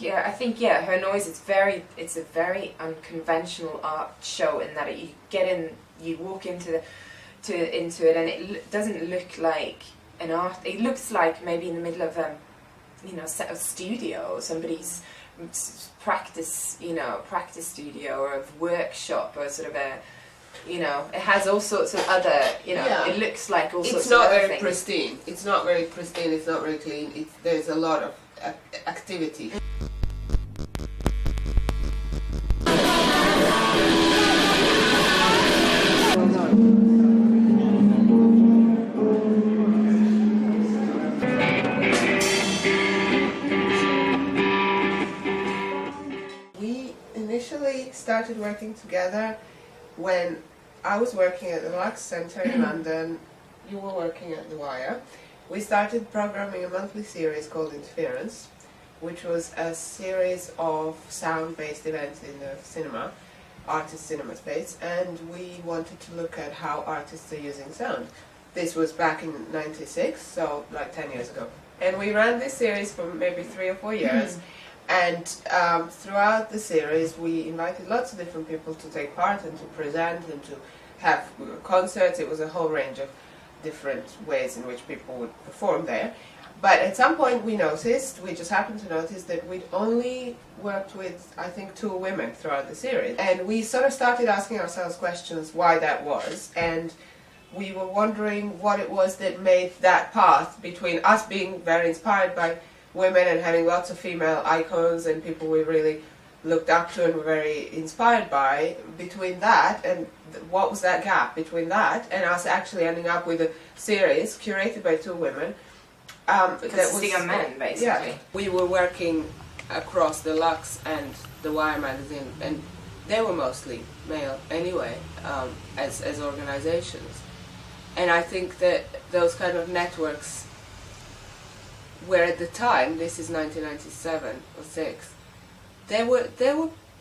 yeah, her noise. It's a very unconventional art show in that you walk into it, and it doesn't look like an art. It looks like maybe in the middle of a set of studio, or somebody's practice studio, or a workshop, or sort of a. It has all sorts of other, it looks like all sorts of other things. It's not very pristine, it's not very clean, there's a lot of activity. We initially started working together when I was working at the Lux Centre in London. You were working at The Wire. We started programming a monthly series called Interference, which was a series of sound-based events in the cinema, artist cinema space, and we wanted to look at how artists are using sound. This was back in '96, so like 10 years ago. And we ran this series for maybe 3 or 4 years. And throughout the series we invited lots of different people to take part and to present and to have concerts. It was a whole range of different ways in which people would perform there. But at some point we just happened to notice that we'd only worked with, I think, 2 women throughout the series. And we sort of started asking ourselves questions why that was, and we were wondering what it was that made that path between us being very inspired by women and having lots of female icons and people we really looked up to and were very inspired by, between that and what was that gap between that and us actually ending up with a series curated by 2 women consisting of men, basically. Yeah. We were working across the Lux and the Wire magazine, and they were mostly male anyway, as organizations. And I think that those kind of networks, where at the time, this is 1997 or 6, they were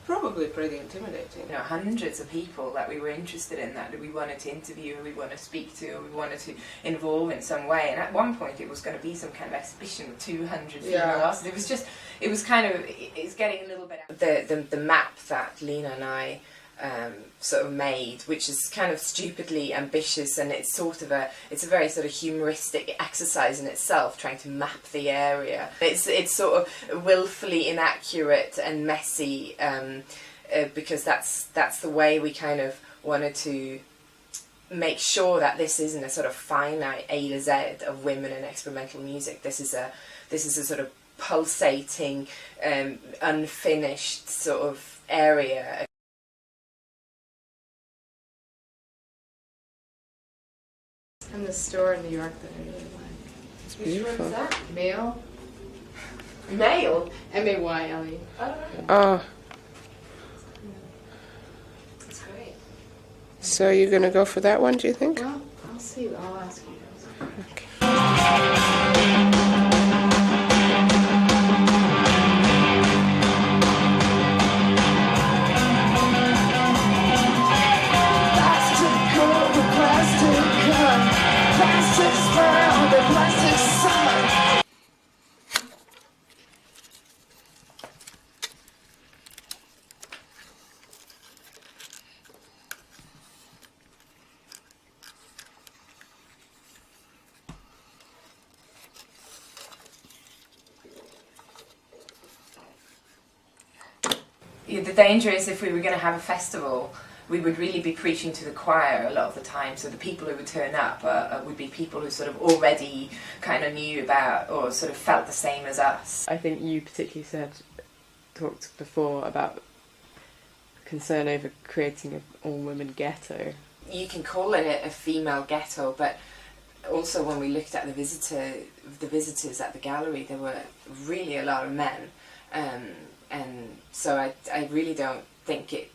probably pretty intimidating. Hundreds of people that we were interested in, that we wanted to interview, we wanted to speak to, we wanted to involve in some way. And at one point, it was going to be some kind of exhibition with 200 female artists. It's getting a little bit out. The map that Lena and I sort of made, which is kind of stupidly ambitious, and it's a very sort of humoristic exercise in itself, trying to map the area. It's sort of willfully inaccurate and messy, because that's the way we kind of wanted to make sure that this isn't a sort of finite A to Z of women in experimental music. This is a sort of pulsating, unfinished sort of area. And the store in New York that I really like. It's beautiful. Which one's that? Mail? Mail? M-A-Y-L-E. Oh. That's great. So you're going to go for that one, do you think? Well, I'll see. I'll ask you guys. Okay. The danger is, if we were going to have a festival, we would really be preaching to the choir a lot of the time, so the people who would turn up would be people who sort of already kind of knew about or sort of felt the same as us. I think you particularly talked before about concern over creating an all-women ghetto. You can call it a female ghetto, but also when we looked at the visitors at the gallery, there were really a lot of men. And so I really don't think it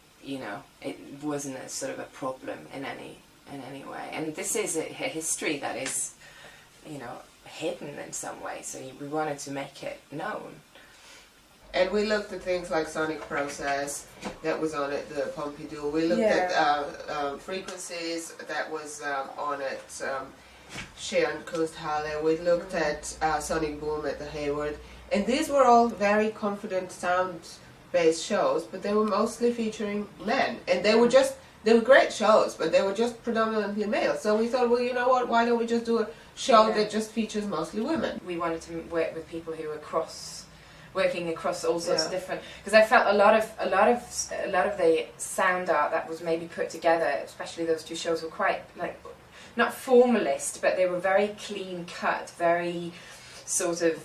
wasn't a sort of a problem in any way. And this is a history that is, hidden in some way, so we wanted to make it known. And we looked at things like sonic process that was on at the Pompidou. We looked at frequencies that was on at Scherenkunsthalle. We looked at sonic boom at the Hayward. And these were all very confident sound-based shows, but they were mostly featuring men. And they were great shows, but they were just predominantly male. So we thought, well, you know what, why don't we just do a show that just features mostly women? We wanted to work with people who were working across all sorts of different, because I felt a lot of the sound art that was maybe put together, especially those two shows, were quite like not formalist, but they were very clean cut, very sort of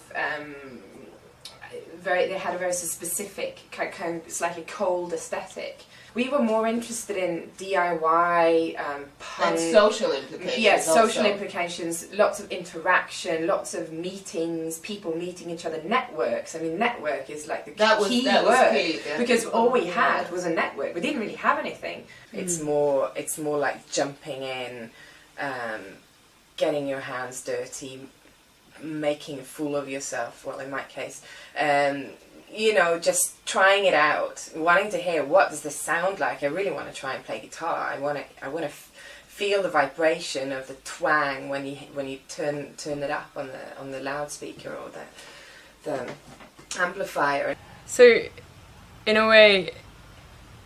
they had a very specific kind of slightly cold aesthetic. We were more interested in DIY, punk, and social implications. Yes, social implications, lots of interaction, lots of meetings, people meeting each other, networks. I mean, network is like the key word, because all we had was a network. We didn't really have anything. It's more like jumping in, getting your hands dirty, making a fool of yourself. Well, in my case. You know, just trying it out, wanting to hear what does this sound like. I really want to try and play guitar. I want to feel the vibration of the twang when you turn it up on the loudspeaker or the amplifier. So, in a way,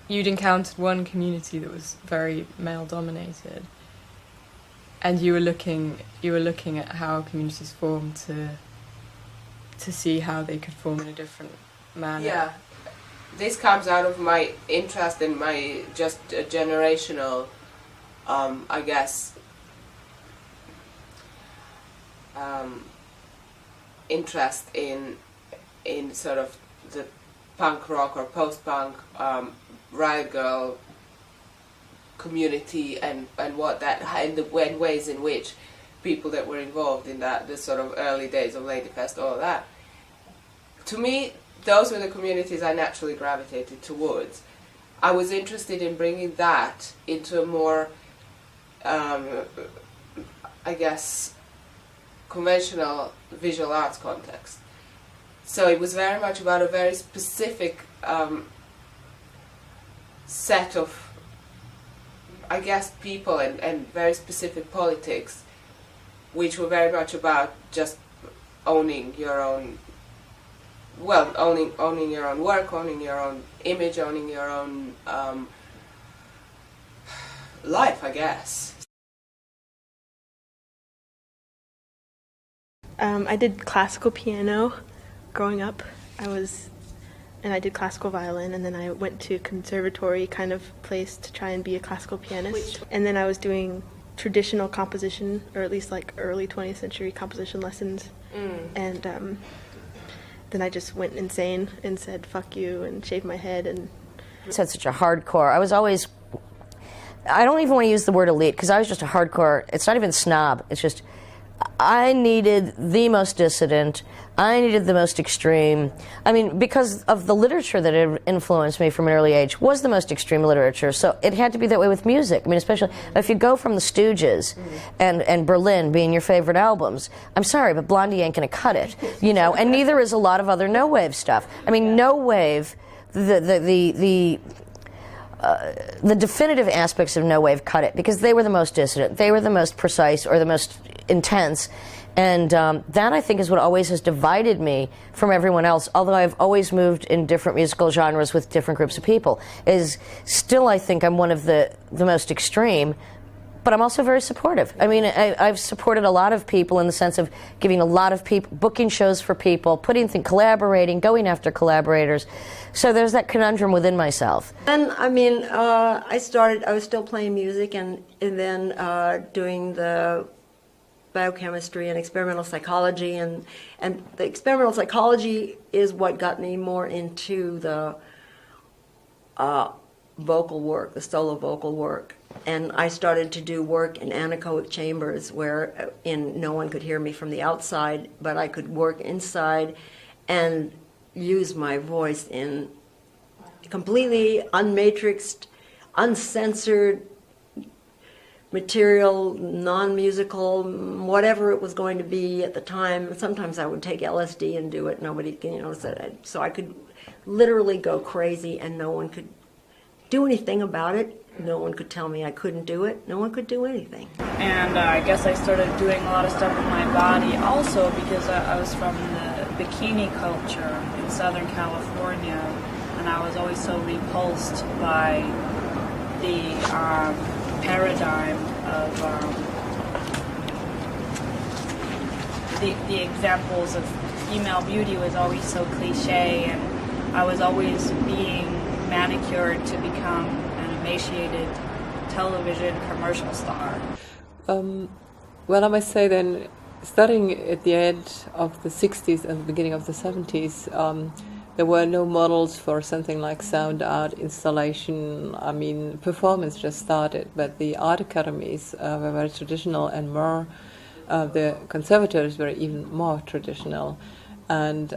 you'd encountered one community that was very male dominated, and you were looking at how communities form to see how they could form in a different manner. Yeah, this comes out of my interest in my just generational, I guess, interest in sort of the punk rock or post-punk riot girl community and what that and the ways in which people that were involved in that, the sort of early days of Ladyfest, all of that. To me, those were the communities I naturally gravitated towards. I was interested in bringing that into a more, I guess, conventional visual arts context. So it was very much about a very specific set of, I guess, people and very specific politics, which were very much about just owning your own, well, owning your own work, owning your own image, owning your own life, I guess. I did classical piano growing up. And I did classical violin, and then I went to a conservatory kind of place to try and be a classical pianist. And then I was doing traditional composition, or at least like early 20th century composition lessons. And then I just went insane and said "fuck you" and shaved my head. And said such a hardcore. I don't even want to use the word elite, because I was just a hardcore. It's not even snob. It's just I needed the most dissident. I needed the most extreme. I mean, because of the literature that had influenced me from an early age was the most extreme literature. So it had to be that way with music. I mean, especially if you go from the Stooges and Berlin being your favorite albums, I'm sorry, but Blondie ain't gonna cut it, you know. And neither is a lot of other no wave stuff. I mean, no wave, the definitive aspects of no wave cut it, because they were the most dissident, they were the most precise or the most intense, and that I think is what always has divided me from everyone else, although I've always moved in different musical genres with different groups of people, is still I think I'm one of the most extreme, but I'm also very supportive. I mean, I've supported a lot of people in the sense of giving a lot of people, booking shows for people, collaborating, going after collaborators. So there's that conundrum within myself. And I mean, I was still playing music and then doing the biochemistry and experimental psychology, and the experimental psychology is what got me more into the vocal work, the solo vocal work. And I started to do work in anechoic chambers where no one could hear me from the outside, but I could work inside and use my voice in completely unmatrixed, uncensored material, non-musical, whatever it was going to be at the time. Sometimes I would take LSD and do it. Nobody, so I could literally go crazy and no one could do anything about it. No one could tell me I couldn't do it. No one could do anything. And I guess I started doing a lot of stuff with my body also because I was from bikini culture in Southern California, and I was always so repulsed by the paradigm of the examples of female beauty was always so cliche, and I was always being manicured to become an emaciated television commercial star. Well, I must say then, starting at the end of the 60s and the beginning of the 70s, there were no models for something like sound art installation. I mean, performance just started, but the art academies were very traditional, and more, the conservatories were even more traditional. And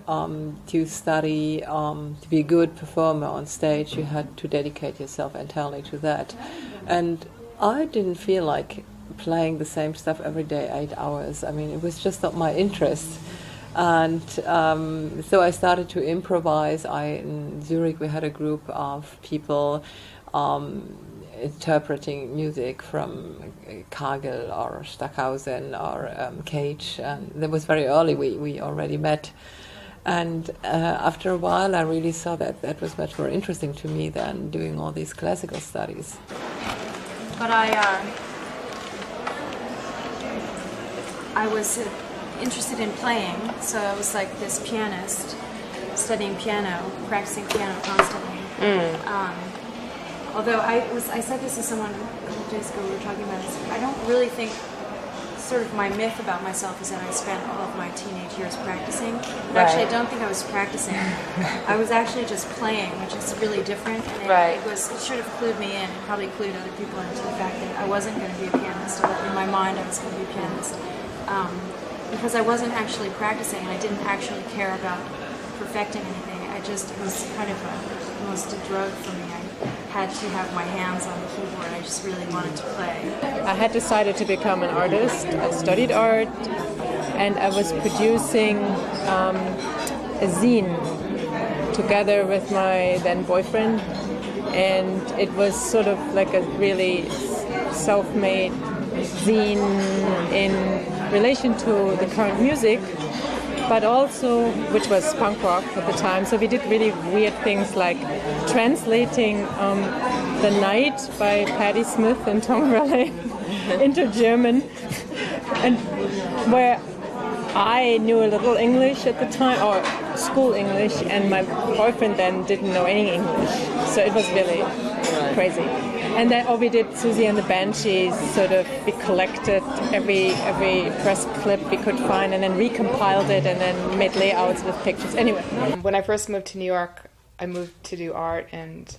to study, to be a good performer on stage, you had to dedicate yourself entirely to that. And I didn't feel like playing the same stuff every day, 8 hours. I mean, it was just not my interest. And so I started to improvise. In Zurich we had a group of people interpreting music from Kagel or Stockhausen or Cage. And that was very early, we already met. And after a while I really saw that that was much more interesting to me than doing all these classical studies. But I was interested in playing, so I was like this pianist, studying piano, practicing piano constantly. Although I said this to someone a couple of days ago, we were talking about this, I don't really think, sort of my myth about myself is that I spent all of my teenage years practicing. But actually I don't think I was practicing. I was actually just playing, which is really different. And it should have clued me in, it probably clued other people into the fact that I wasn't going to be a pianist, or in my mind I was going to be a pianist. Because I wasn't actually practicing, I didn't actually care about perfecting anything. It was kind of almost a drug for me. I had to have my hands on the keyboard. I just really wanted to play. I had decided to become an artist. I studied art, and I was producing a zine together with my then boyfriend, and it was sort of like a really self-made zine in relation to the current music, but also, which was punk rock at the time. So we did really weird things like translating The Night by Patti Smith and Tom Raleigh into German, and where I knew a little English at the time, or school English, and my boyfriend then didn't know any English. So it was really crazy. And then we did Susie and the Banshees, sort of, we collected every press clip we could find and then recompiled it and then made layouts with pictures. Anyway. When I first moved to New York, I moved to do art, and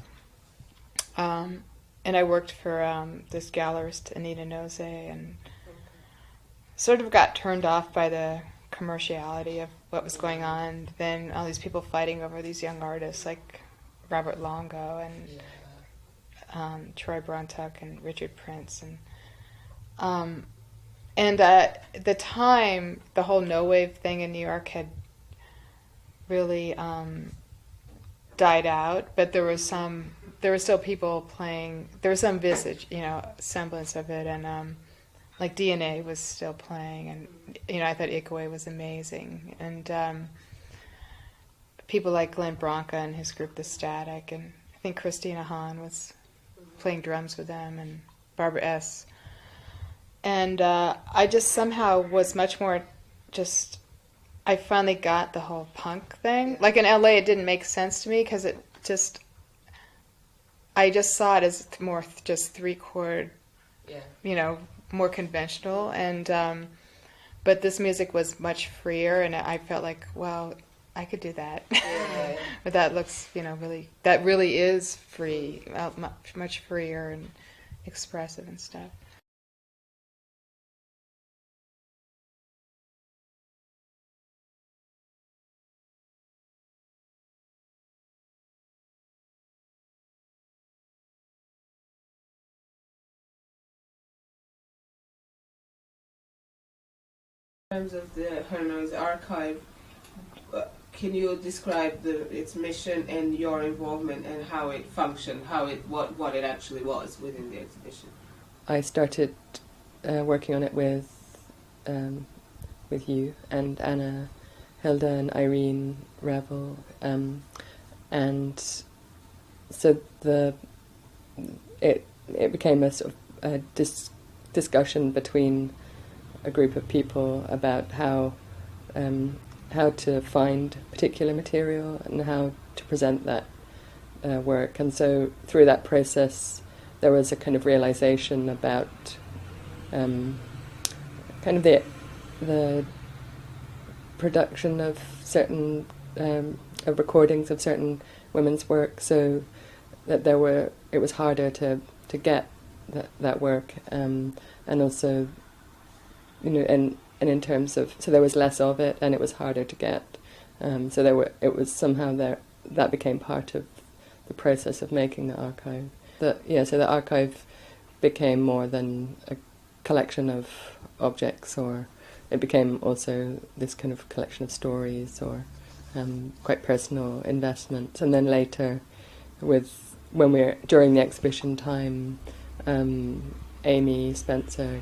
I worked for this gallerist, Anita Noze, and sort of got turned off by the commerciality of what was going on. Then all these people fighting over these young artists like Robert Longo and Troy Brontuck and Richard Prince, and at the time the whole no wave thing in New York had really died out, but there were still people playing. There was some visage, semblance of it, and like DNA was still playing, and I thought Ikowe was amazing, and people like Glenn Branca and his group The Static, and I think Christina Hahn was playing drums with them, and Barbara S. And I just somehow was much more just, I finally got the whole punk thing. Like in LA it didn't make sense to me because I just saw it as more just 3-chord, more conventional, and but this music was much freer, and I felt like, well, I could do that. But that looks, that really is free, much freer and expressive and stuff. In terms of the Herno's archive, can you describe its mission and your involvement and how it functioned, what it actually was within the exhibition? I started working on it with you and Anna Hilda and Irene Revel, and so it became a sort of a discussion between a group of people about how to find particular material and how to present that work. And so through that process there was a kind of realization about kind of the production of certain of recordings of certain women's work, so that it was harder to get that work, and also, you know, and in terms of, so there was less of it and it was harder to get, so it was somehow that became part of the process of making the archive. So the archive became more than a collection of objects, or it became also this kind of collection of stories, or quite personal investments. And then later, during the exhibition time, Amy Spencer,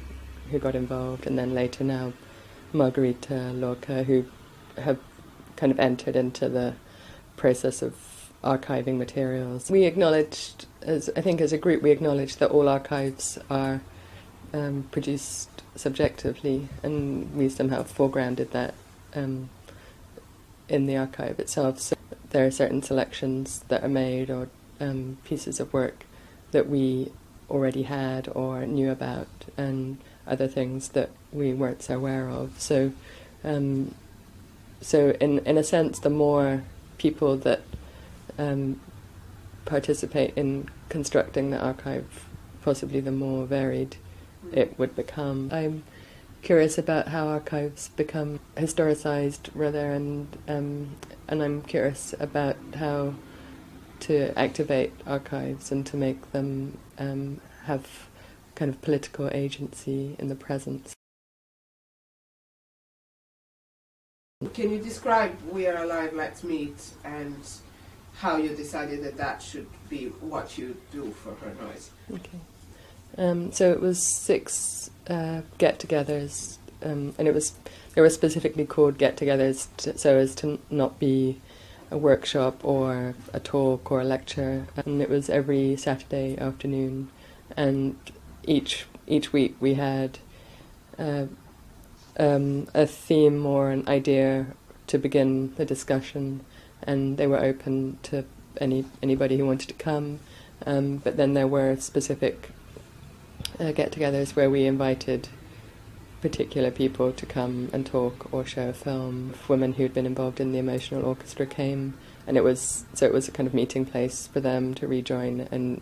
who got involved, and then later now Margarita Lorca, who have kind of entered into the process of archiving materials. We acknowledged, as a group, we acknowledged that all archives are produced subjectively, and we somehow foregrounded that in the archive itself. So there are certain selections that are made, or pieces of work that we already had or knew about, and other things that we weren't so aware of. So in a sense, the more people that participate in constructing the archive, possibly the more varied it would become. I'm curious about how archives become historicised, rather, and I'm curious about how to activate archives and to make them have kind of political agency in the present. Can you describe We Are Alive, Let's Meet, and how you decided that should be what you do for Her Noise? Okay. So it was 6 get-togethers, and they were specifically called get-togethers so as to not be a workshop or a talk or a lecture. And it was every Saturday afternoon, and each week we had a theme or an idea to begin the discussion, and they were open to anybody who wanted to come. But then there were specific get-togethers where we invited particular people to come and talk or show a film. Women who'd been involved in the emotional orchestra came, and it was a kind of meeting place for them to rejoin and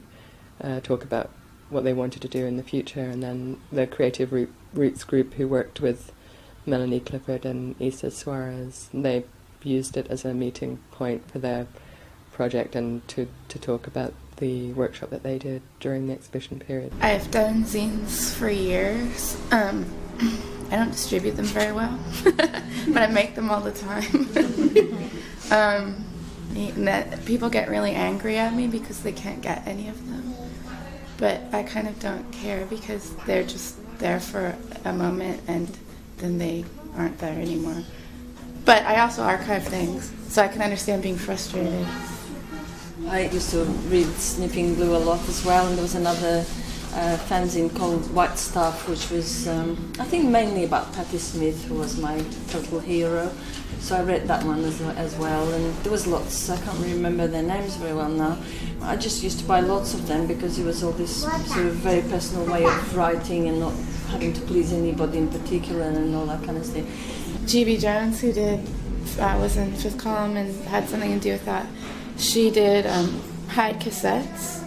talk about what they wanted to do in the future. And then the Creative Roots group, who worked with Melanie Clifford and Isa Suarez, they used it as a meeting point for their project and to talk about the workshop that they did during the exhibition period. I've done zines for years. I don't distribute them very well, but I make them all the time. That people get really angry at me because they can't get any of them. But I kind of don't care, because they're just there for a moment and then they aren't there anymore. But I also archive things, so I can understand being frustrated. I used to read Snipping Blue a lot as well, and there was another fanzine called White Stuff, which was, I think, mainly about Patti Smith, who was my total hero. So I read that one as well, and there was lots. I can't remember their names very well now. I just used to buy lots of them because it was all this sort of very personal way of writing and not having to please anybody in particular and all that kind of thing. G.B. Jones, who was in Fifth Column and had something to do with that, she did Hide cassettes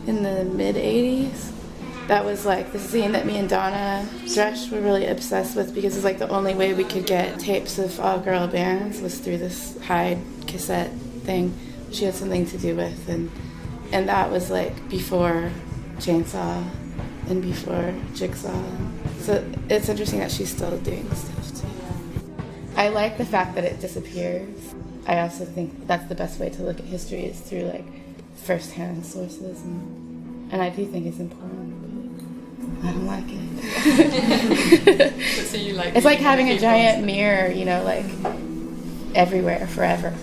in the mid-'80s. That was like the zine that me and Donna Dresch were really obsessed with, because it's like the only way we could get tapes of all-girl bands was through this Hide cassette thing she had something to do with, and that was like before Chainsaw and before Jigsaw. So it's interesting that she's still doing stuff too. I like the fact that it disappears. I also think that's the best way to look at history, is through like first-hand sources, and I do think it's important. I don't like it. So you like? It's like having a giant mirror, you know, like everywhere forever.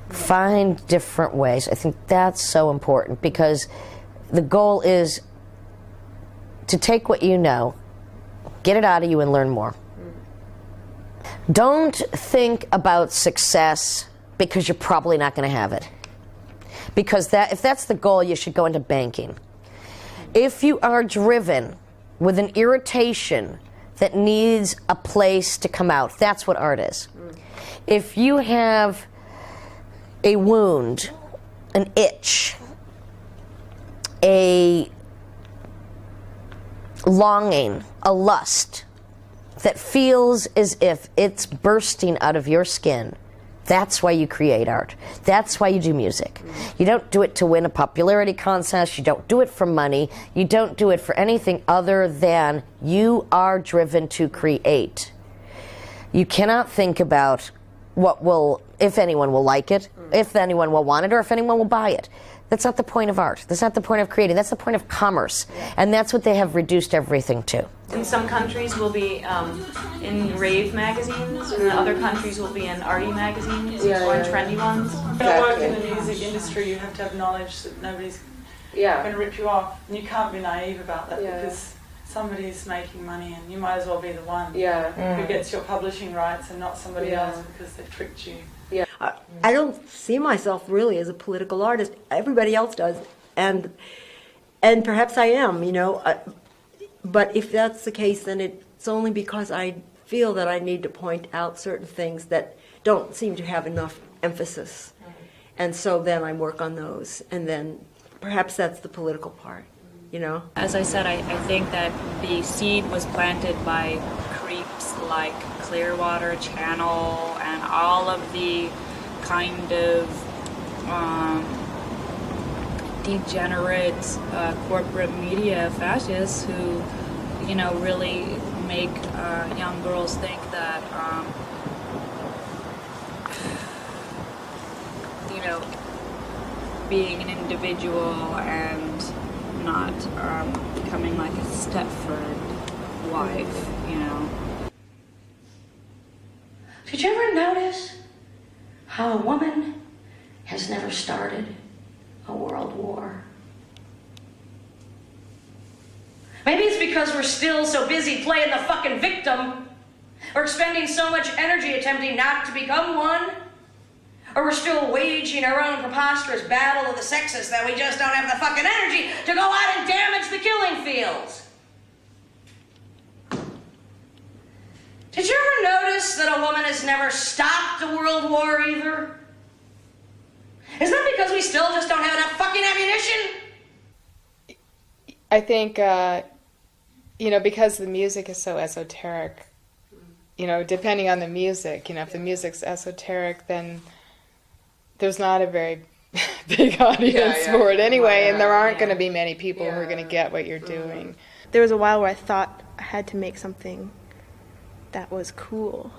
Find different ways. I think that's so important, because the goal is to take what you know, get it out of you, and learn more. Don't think about success because you're probably not going to have it. Because if that's the goal, you should go into banking. If you are driven with an irritation that needs a place to come out, that's what art is. If you have a wound, an itch, a longing, a lust that feels as if it's bursting out of your skin, that's why you create art. That's why you do music. You don't do it to win a popularity contest. You don't do it for money. You don't do it for anything other than you are driven to create. You cannot think about if anyone will like it, if anyone will want it, or if anyone will buy it. That's not the point of art. That's not the point of creating. That's the point of commerce. And that's what they have reduced everything to. In some countries we'll be in rave magazines, and in other countries we'll be in arty magazines, or in trendy ones. To work in the music industry, you have to have knowledge that nobody's going to rip you off. And you can't be naive about that, because somebody's making money, and you might as well be the one who gets your publishing rights and not somebody else, because they've tricked you. I don't see myself really as a political artist. Everybody else does, and perhaps I am, you know. But if that's the case, then it's only because I feel that I need to point out certain things that don't seem to have enough emphasis, and so then I work on those, and then perhaps that's the political part, you know. As I said, I think that the seed was planted by creeps like Clearwater Channel and all of the kind of degenerate corporate media fascists who, you know, really make young girls think that, you know, being an individual and not becoming like a Stepford wife, you know. Did you ever notice how a woman has never started a world war? Maybe it's because we're still so busy playing the fucking victim, or expending so much energy attempting not to become one, or we're still waging our own preposterous battle of the sexes that we just don't have the fucking energy to go out and damage the killing fields. Did you ever notice that a woman has never stopped a world war either? Is that because we still just don't have enough fucking ammunition? I think, you know, because the music is so esoteric, you know, depending on the music, you know, if the music's esoteric, then there's not a very big audience for it anyway, and there aren't going to be many people who are going to get what you're doing. There was a while where I thought I had to make something that was cool,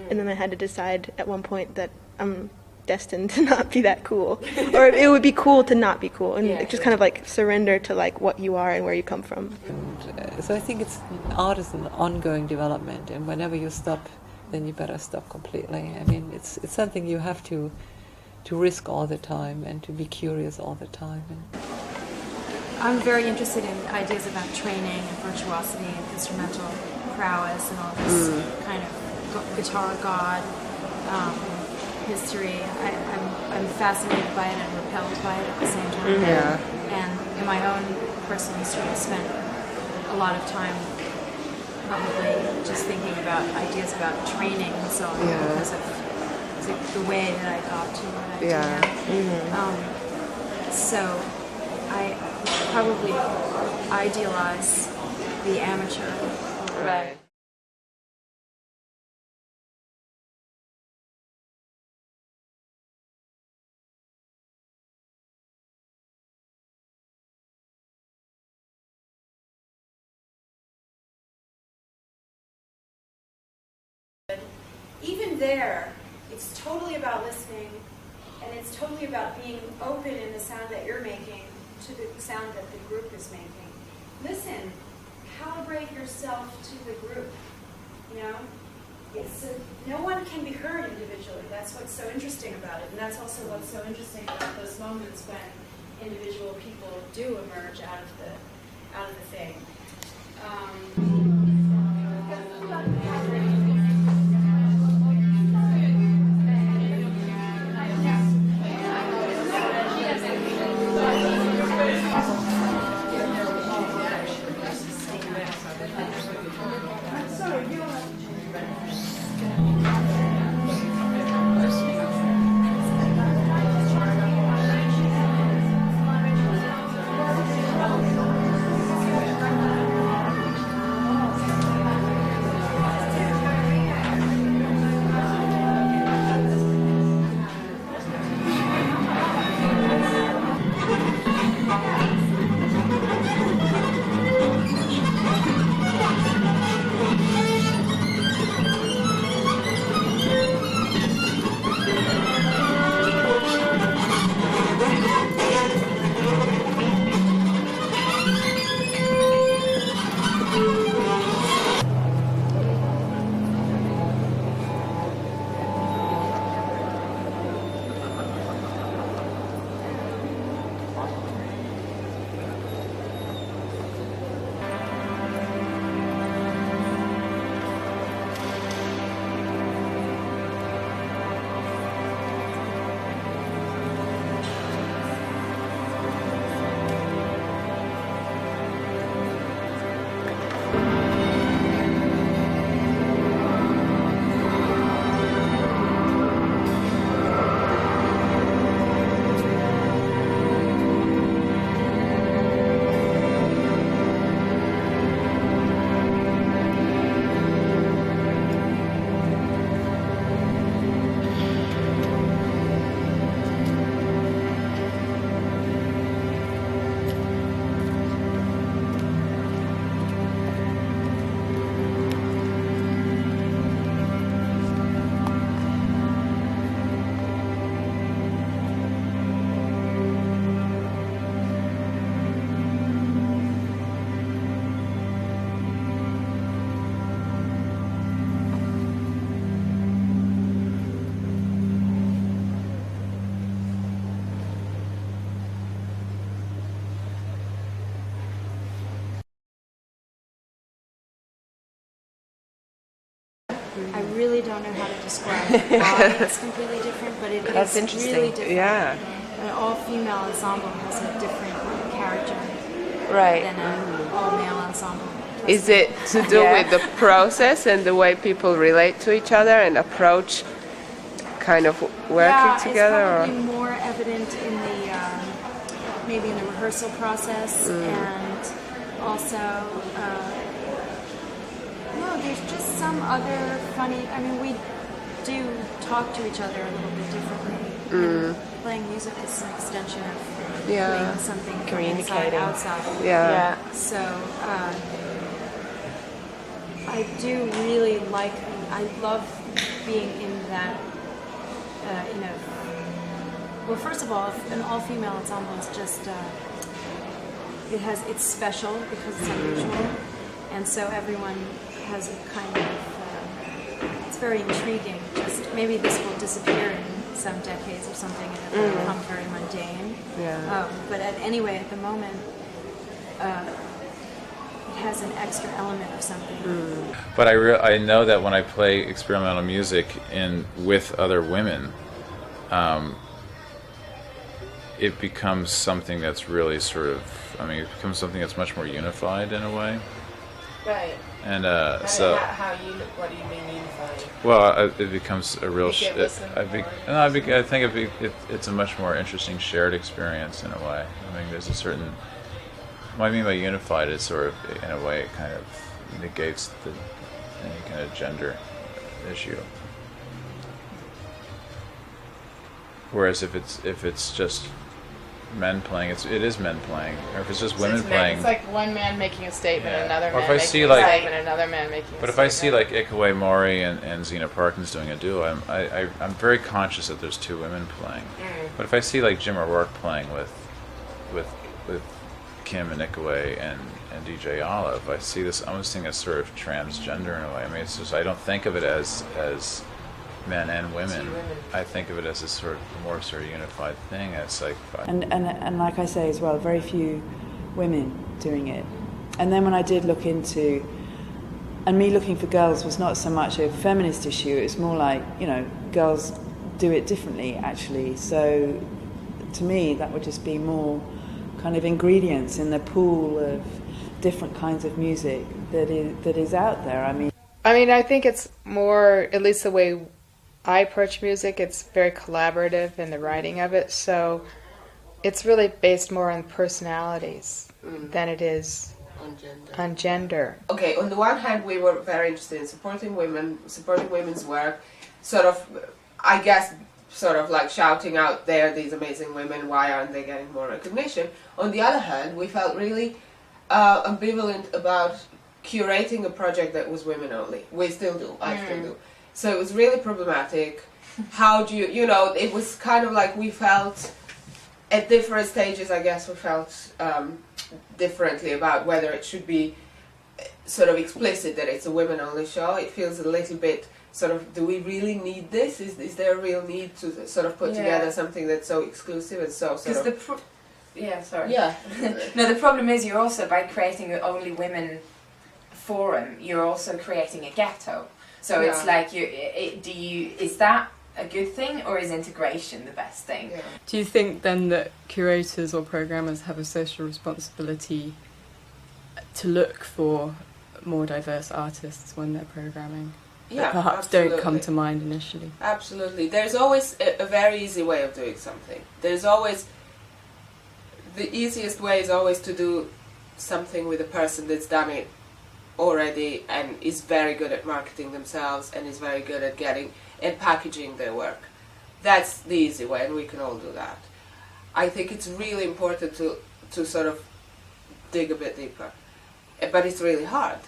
and then I had to decide at one point that I'm destined to not be that cool, or it would be cool to not be cool, and just kind of like surrender to like what you are and where you come from. And, so I think art is an ongoing development, and whenever you stop, then you better stop completely. I mean, it's something you have to risk all the time and to be curious all the time. I'm very interested in ideas about training and virtuosity and instrumental prowess and all this kind of guitar god history. I'm fascinated by it and repelled by it at the same time. And in my own personal history, I spent a lot of time probably just thinking about ideas about training and so on because of the way that I got to what I do now. So I probably idealize the amateur. Right. Even there, it's totally about listening, and it's totally about being open in the sound that you're making to the sound that the group is making. Listen, calibrate yourself to the group, you know? No one can be heard individually. That's what's so interesting about it. And that's also what's so interesting about those moments when individual people do emerge out of the thing. I really don't know how to describe why it's completely different, but That's is interesting. really different. Yeah. An all-female ensemble has a different character Right. than an all-male ensemble. Is it to do with the process and the way people relate to each other and approach kind of working together? It's probably more evident in the maybe in the rehearsal process and also no, there's just some other funny. I mean, we do talk to each other a little bit differently. And playing music is an extension of playing something from inside outside. Yeah. So I do really like. I love being in that. Well, first of all, an all-female ensemble is just. It's special because it's unusual, and so everyone has a kind of. It's very intriguing. Just maybe this will disappear in some decades or something, and it will become very mundane. Yeah. But anyway, at the moment, it has an extra element of something. But I know that when I play experimental music with other women, it becomes something that's really sort of. I mean, it becomes something that's much more unified in a way. Right. And so. What do you mean unified? Well, it becomes a real. I think it's a much more interesting shared experience in a way. I mean, there's a certain. What I mean by unified is sort of, in a way, it kind of negates any kind of gender issue. Whereas if it's just men playing, it is men playing, or if it's just women playing, it's like one man making a statement, another or man making a statement, another man making a statement. But if I see like Ikawe Mori and Zena Parkins doing a duo, I'm very conscious that there's two women playing. But if I see like Jim O'Rourke playing with Kim and Nickaway and DJ Olive. I see this, I'm seeing a sort of transgender in a way. I mean, it's just, I don't think of it as men and women. I think of it as a sort of more sort of unified thing. It's like and like I say as well, very few women doing it. And then when I did look into, and me looking for girls was not so much a feminist issue, it's more like, you know, girls do it differently actually. So to me that would just be more kind of ingredients in the pool of different kinds of music that is out there. I mean, I think it's more, at least the way I approach music, it's very collaborative in the writing of it, so it's really based more on personalities than it is on gender. Okay, on the one hand we were very interested in supporting women, supporting women's work, sort of, I guess, sort of like shouting out there, these amazing women, why aren't they getting more recognition? On the other hand, we felt really ambivalent about curating a project that was women only. We still do, I still do. So it was really problematic. How do you know, it was kind of like we felt, at different stages I guess we felt differently about whether it should be sort of explicit that it's a women only show. It feels a little bit sort of, do we really need this? Is there a real need to sort of put together something that's so exclusive and so sort of... Yeah, sorry. Yeah. No, the problem is you're also, by creating an only women forum, you're also creating a ghetto. So it's like, is that a good thing, or is integration the best thing? Yeah. Do you think then that curators or programmers have a social responsibility to look for more diverse artists when they're programming? Yeah, that perhaps don't come to mind initially. Absolutely. There's always a very easy way of doing something. There's always, the easiest way is always to do something with a person that's done it already and is very good at marketing themselves and is very good at getting and packaging their work. That's the easy way, and we can all do that. I think it's really important to sort of dig a bit deeper, but it's really hard.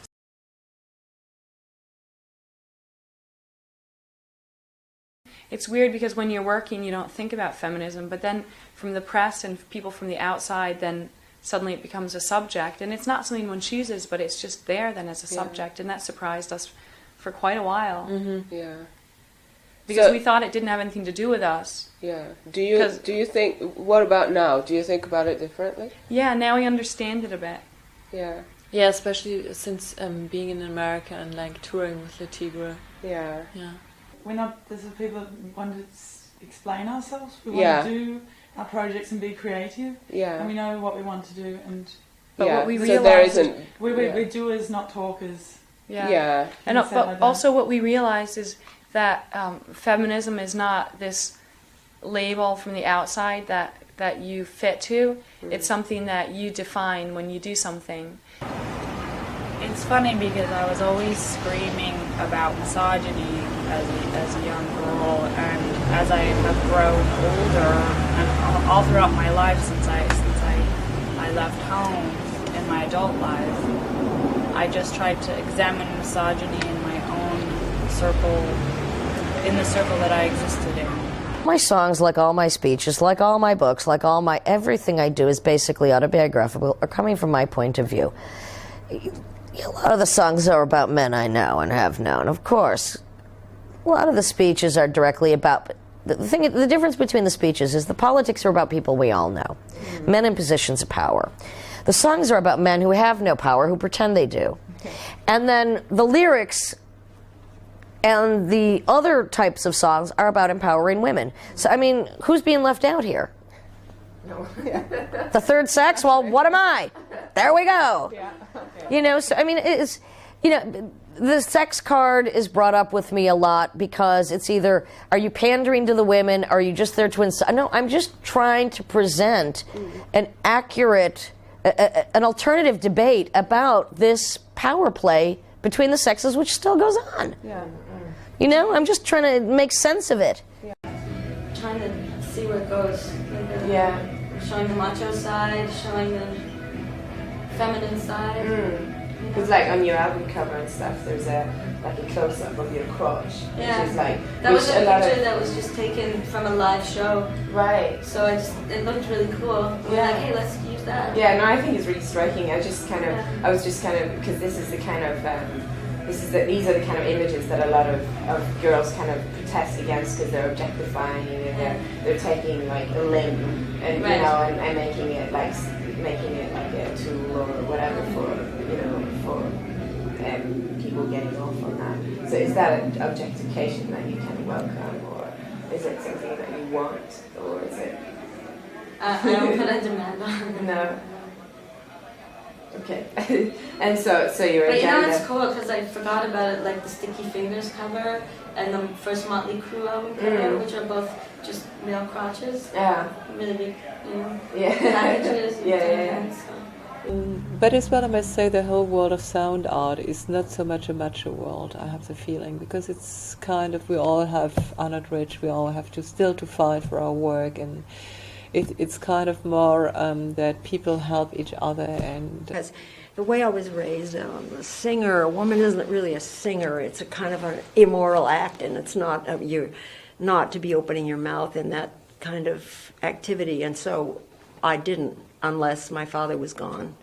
It's weird because when you're working you don't think about feminism, but then from the press and people from the outside, then suddenly it becomes a subject, and it's not something one chooses, but it's just there then as a subject, and that surprised us for quite a while. Yeah. Because we thought it didn't have anything to do with us. Yeah. Do you think, what about now? Do you think about it differently? Yeah, now we understand it a bit. Yeah. Yeah, especially since being in America and like touring with Le Tigre. Yeah. Yeah. We're not, there's people that want to explain ourselves. We want to do our projects and be creative. Yeah. And we know what we want to do, and but what we realize, so there isn't, we're doers, not talkers. Yeah. And but also what we realized is that feminism is not this label from the outside that you fit to. It's something that you define when you do something. It's funny because I was always screaming about misogyny as a young girl, and as I have grown older, and all throughout my life since I left home in my adult life, I just tried to examine misogyny in my own circle, in the circle that I existed in. My songs, like all my speeches, like all my books, like all my everything I do is basically autobiographical or coming from my point of view. A lot of the songs are about men I know and have known, of course. A lot of the speeches are directly about... The difference between the speeches is the politics are about people we all know, men in positions of power. The songs are about men who have no power, who pretend they do. And then the lyrics and the other types of songs are about empowering women. So, I mean, who's being left out here? No. The third sex? Well, what am I? There we go. Yeah. You know, so, I mean, it's, you know, the sex card is brought up with me a lot because it's either, are you pandering to the women, or are you just there to insult? No, I'm just trying to present an accurate, an alternative debate about this power play between the sexes, which still goes on. Yeah. You know, I'm just trying to make sense of it. Yeah. Trying to see where it goes. Like showing the macho side, showing the feminine side. Because like on your album cover and stuff, there's a close up of your crotch, which is like that was a picture that was just taken from a live show. Right. So it looked really cool. We were like, hey, let's use that. Yeah, no, I think it's really striking. I was just kind of because this is the kind of these are the kind of images that a lot of girls kind of protest against because they're objectifying and they're taking like a limb and you know and making it like a tool or whatever for people getting off on that. So is that an objectification that you kind of welcome, or is it something that you want, or is it? I don't put a demand on it. No. Okay. And so your But agenda. it's cool because I forgot about it, like the Sticky Fingers cover and the first Motley Crue album cover, which are both just male crotches. Yeah. Really big, packages. But as well, I must say the whole world of sound art is not so much a macho world, I have the feeling, because it's kind of, we all are not rich, we all have to still fight for our work, and it's kind of more that people help each other. And because the way I was raised, a singer, a woman isn't really a singer, it's a kind of an immoral act, and it's not, you're not to be opening your mouth in that kind of activity, and so I didn't, unless my father was gone.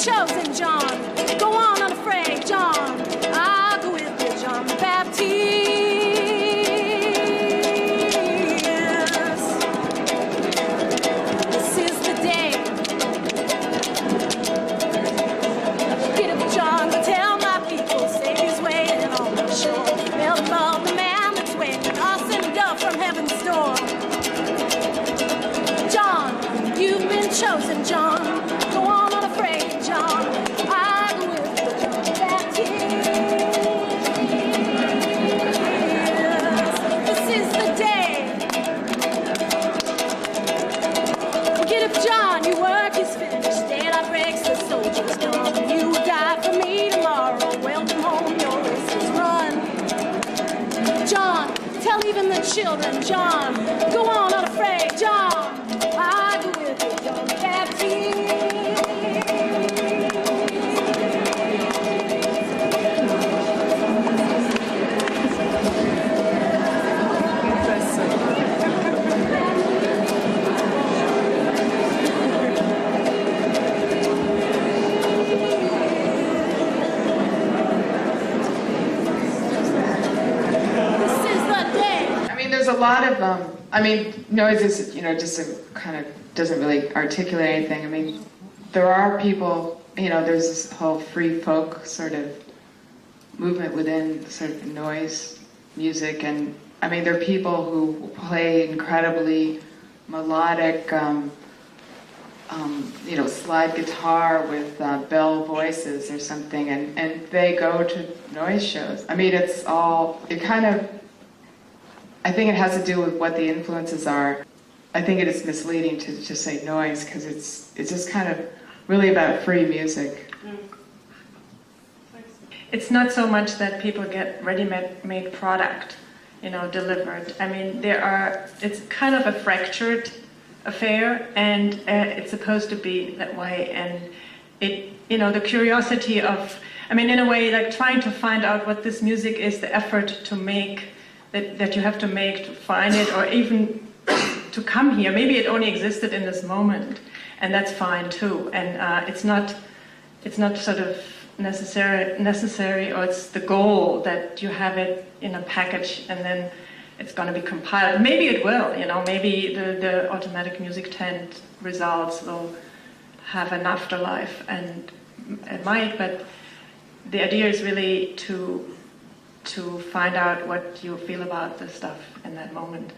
Chosen, John. Go on, unafraid, John. I'll go with you, John the Baptist. This is the day. Get up, John, go tell my people, Savior's waiting on the shore. Tell them all the man that's waiting, I'll send a dove from heaven's door. John, you've been chosen, John. Go on, unafraid, John. I go with the John the Baptist. This is the day. Get up, John, your work is finished. Daylight breaks, the soldiers come. You will die for me tomorrow. Welcome home, your race is run. John, tell even the children, John. Go on, unafraid, John. I go with you, John the Baptist. lot of, I mean, noise is, just a kind of doesn't really articulate anything. I mean, there are people, there's this whole free folk sort of movement within sort of noise music, and I mean, there are people who play incredibly melodic, slide guitar with bell voices or something, and they go to noise shows. I mean, I think it has to do with what the influences are. I think it is misleading to just say noise, because it's just kind of really about free music. It's not so much that people get ready-made product, delivered. I mean, it's kind of a fractured affair, and it's supposed to be that way. And the curiosity of, in a way, like trying to find out what this music is, the effort to make, that you have to make to find it, or even to come here. Maybe it only existed in this moment, and that's fine too. And it's not sort of necessary, or it's the goal that you have it in a package and then it's going to be compiled. Maybe it will, maybe the automatic music tent results will have an afterlife, and it might, but the idea is really to find out what you feel about the stuff in that moment.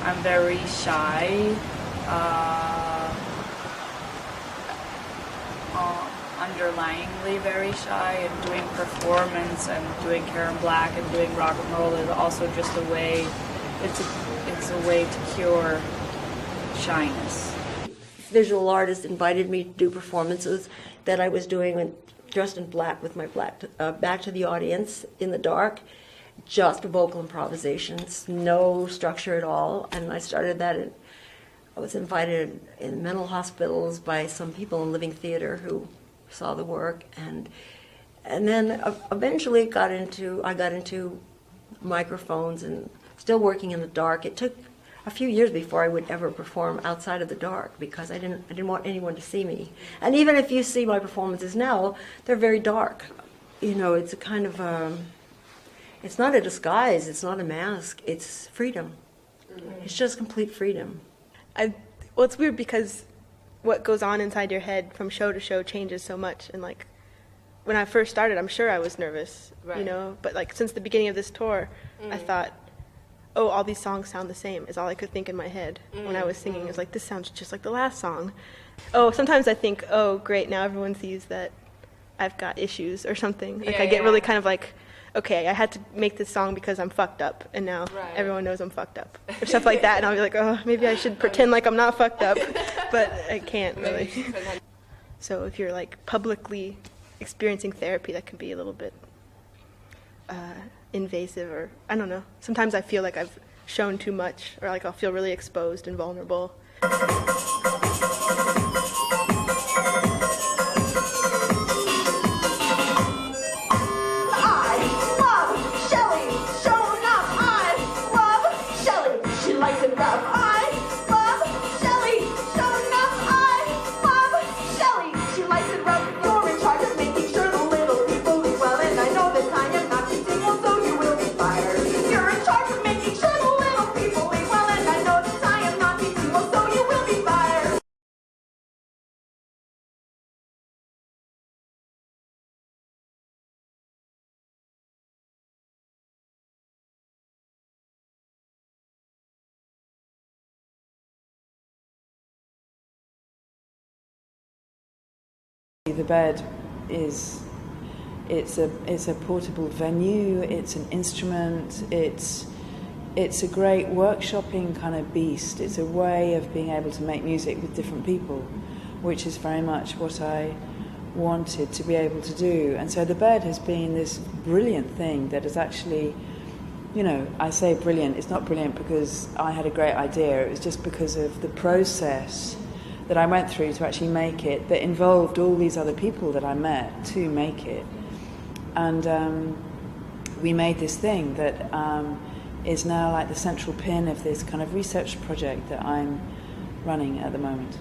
I'm very shy, underlyingly very shy, and doing performance and doing Karen Black and doing rock and roll is also just a way, it's a way to cure shyness. Visual artists invited me to do performances that I was doing dressed in black with my back to the audience in the dark, just vocal improvisations, no structure at all. And I started that. I was invited in mental hospitals by some people in living theater who saw the work, and then eventually I got into microphones and still working in the dark. It took a few years before I would ever perform outside of the dark because I didn't want anyone to see me. And even if you see my performances now, they're very dark. You know, it's a kind of it's not a disguise, it's not a mask, it's freedom. It's just complete freedom. Well, it's weird because what goes on inside your head from show to show changes so much. And like, when I first started, I'm sure I was nervous, you know, but like since the beginning of this tour, I thought, oh, all these songs sound the same, is all I could think in my head when I was singing. It was like, this sounds just like the last song. Oh, sometimes I think, oh, great, now everyone sees that I've got issues or something. Like I get really kind of like, okay, I had to make this song because I'm fucked up, and now everyone knows I'm fucked up, or stuff like that, and I'll be like, oh, maybe I should pretend like I'm not fucked up, but I can't really. So if you're like publicly experiencing therapy, that can be a little bit invasive, or I don't know. Sometimes I feel like I've shown too much, or like I'll feel really exposed and vulnerable. The bed it's a portable venue, it's an instrument, it's a great workshopping kind of beast. It's a way of being able to make music with different people, which is very much what I wanted to be able to do. And so the bed has been this brilliant thing that is actually, you know, I say brilliant, it's not brilliant because I had a great idea, it was just because of the process that I went through to actually make it, that involved all these other people that I met to make it. And we made this thing that is now like the central pin of this kind of research project that I'm running at the moment.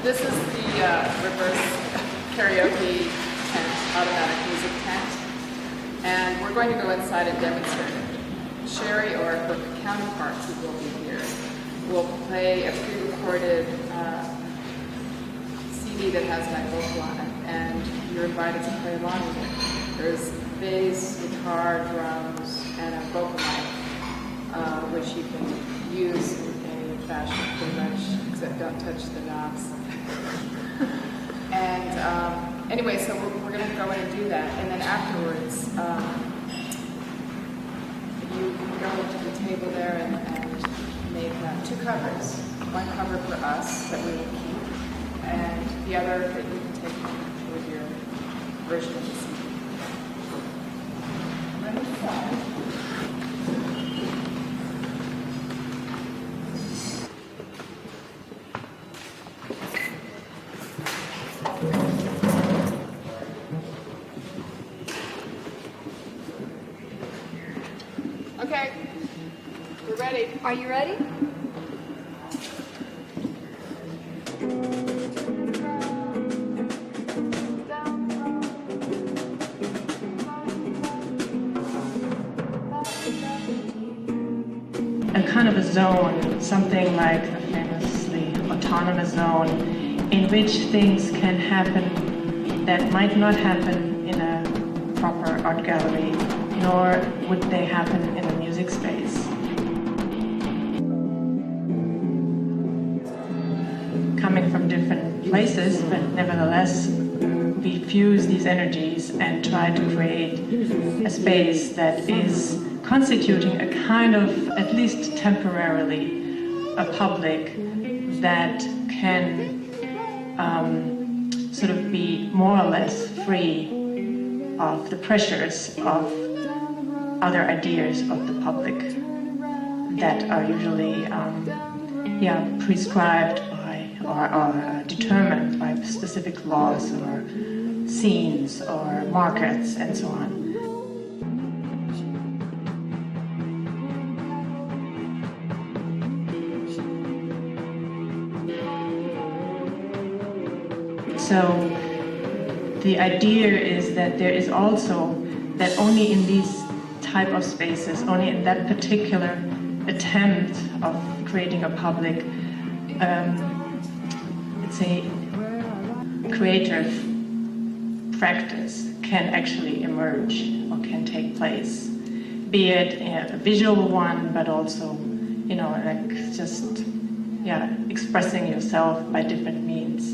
This is the reverse karaoke tent, automatic music tent, and we're going to go inside and demonstrate it. Sherry, or her counterparts who will be here, will play a pre-recorded CD that has my vocal on it, and you're invited to play along with it. There's bass, guitar, drums, and a vocal mic, which you can use in any fashion pretty much, except don't touch the knobs. And anyway, so we're going to go in and do that, and then afterwards, you can go to the table there and make two covers. One cover for us that we will keep, and the other that you can take home with your version of the CD. Let me try. Are you ready? A kind of a zone, something like a famously autonomous zone, in which things can happen that might not happen in a proper art gallery, nor would they happen in a music space. Coming from different places, but nevertheless, we fuse these energies and try to create a space that is constituting a kind of, at least temporarily, a public that can sort of be more or less free of the pressures of other ideas of the public that are usually prescribed by or determined by specific laws or scenes or markets and so on. So the idea is that there is also that only in these type of spaces, only in that particular attempt of creating a public, let's say, creative practice can actually emerge or can take place, be it a visual one, but also, you know, like just expressing yourself by different means,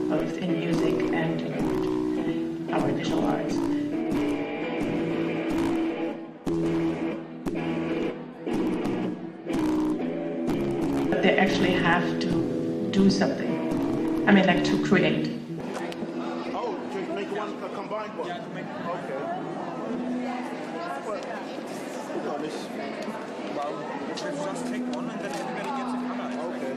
both in music and in our visual arts. But they actually have to do something. I mean, like to create. Oh, to make one a combined one? Yeah, to make well, just take one and then everybody gets a color. Okay.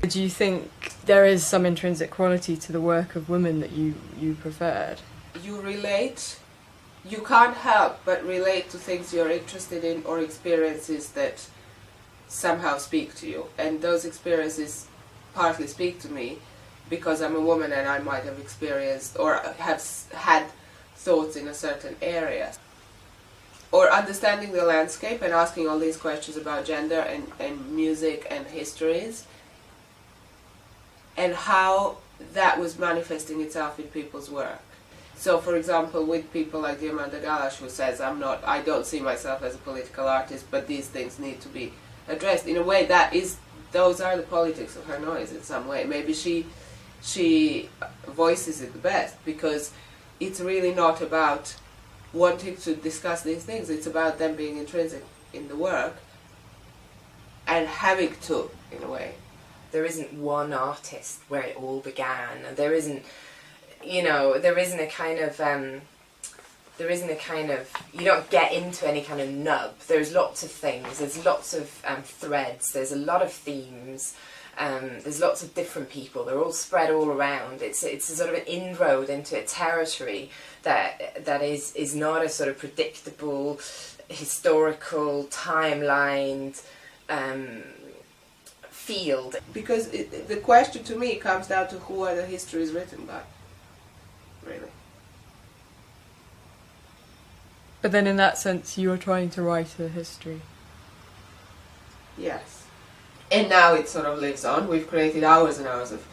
Do you think there is some intrinsic quality to the work of women that you preferred? You relate, you can't help but relate to things you're interested in or experiences that somehow speak to you. And those experiences partly speak to me because I'm a woman and I might have experienced or have had thoughts in a certain area. or understanding the landscape and asking all these questions about gender and music and histories, and how that was manifesting itself in people's work. So, for example, with people like Diamanda Galash, who says, I don't see myself as a political artist, but these things need to be addressed. In a way, those are the politics of her noise in some way. Maybe she voices it the best, because it's really not about wanting to discuss these things. It's about them being intrinsic in the work and having to, in a way. There isn't one artist where it all began, and there isn't a kind of, you don't get into any kind of nub. There's lots of things, there's lots of threads, there's a lot of themes, there's lots of different people, they're all spread all around. It's a sort of an inroad into a territory that is not a sort of predictable, historical, timelined field. Because the question to me comes down to who are the histories written by, really. But then in that sense, you are trying to write a history. Yes. And now it sort of lives on. We've created hours and hours of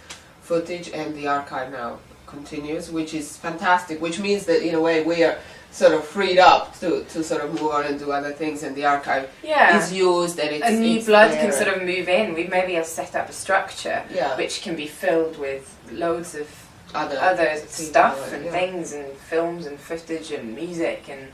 footage, and the archive now continues, which is fantastic, which means that in a way we are sort of freed up to sort of move on and do other things, and the archive is used, and it's new blood can sort of move in. We maybe have set up a structure which can be filled with loads of other stuff and things and films and footage and music and